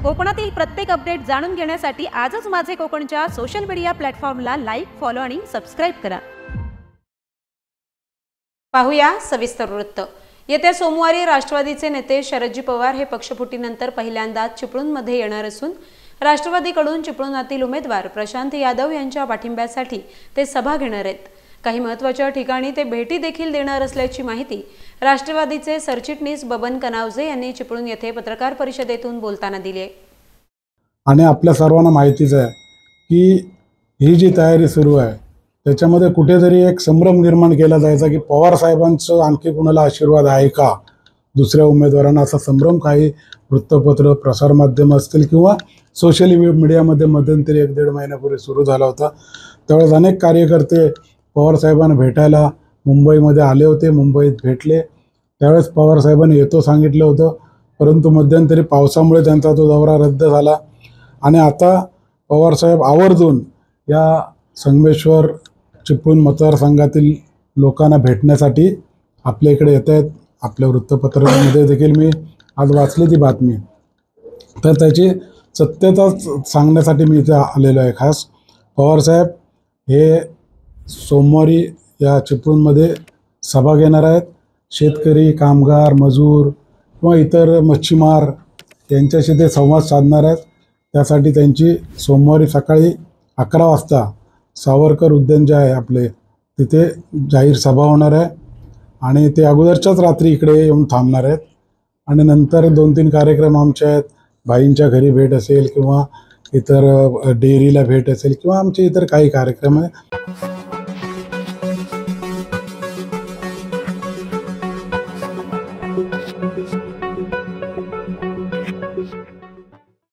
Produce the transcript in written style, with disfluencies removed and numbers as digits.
कोकणातील प्रत्येक अपडेट जाणून घेण्यासाठी आजच माझे कोकणच्या सोशल मीडिया प्लॅटफॉर्मला लाईक, फॉलो आणि सबस्क्राइब करा। पाहूया सविस्तर वृत्त। येत्या सोमवारी राष्ट्रवादीचे नेते शरदजी पवार हे पक्षफुटीनंतर पहिल्यांदा चिपळूणमध्ये येणार असून राष्ट्रवादीकडून चिपळूणातील उमेदवार प्रशांत यादव यांच्या पाठिंब्यासाठी ते सभा घेणार आहेत। काही महत्त्वाच्या ठिकाणी ते भेटी देखील देणार असल्याची माहिती राष्ट्रवादीचे सरचिटणीस बबन कनावजे यांनी चिपळूण येथे पत्रकार परिषदेतून बोलताना दिली आहे। आणि आपल्या सर्वांना माहितीच आहे की ही जी तयारी सुरू आहे त्याच्यामध्ये कुठेतरी एक संभ्रम निर्माण केला जायचा की पवार साहेबांचं आणखी कुणाला आशीर्वाद आहे का दुसऱ्या उमेदवारांना, असा संभ्रम काही वृत्तपत्र, प्रसारमाध्यम असतील किंवा सोशल मीडियामध्ये मध्यंतरी 1-1.5 महिन्यापूर्वी सुरू झाला होता। त्यावेळेस अनेक कार्यकर्ते पवार साहेबांना भेटायला मुंबईमध्ये आले होते, मुंबईत भेटले। त्यावेळेस पवार साहेबांनी येतो सांगितलं होतं, परंतु मध्यंतरी पावसामुळे त्यांचा तो दौरा रद्द झाला। आणि आता पवार साहेब आवर्जून या संगमेश्वर चिपळूण मतदारसंघातील लोकांना भेटण्यासाठी आपल्या इकडे येत आहेत। आपल्या वृत्तपत्रामध्ये देखील मी आज वाचली ती बातमी, तर त्याची सत्यता सांगण्यासाठी मी इथे आलेलो आहे। खास पवार साहेब हे सोमवारी या चिपळूणमध्ये सभा घेणार आहेत। शेतकरी, कामगार, मजूर किंवा इतर मच्छीमार यांच्याशी ते संवाद साधणार आहेत। त्यासाठी त्यांची सोमवारी सकाळी 11 वाजता सावरकर उद्यान जे आहे आपले तिथे जाहीर सभा होणार आहे आणि ते अगोदरच्याच रात्री इकडे येऊन थांबणार आहेत। आणि नंतर 2-3 कार्यक्रम आमचे आहेत। बाईंच्या घरी भेट असेल किंवा इतर डेअरीला भेट असेल किंवा आमचे इतर काही कार्यक्रम आहे।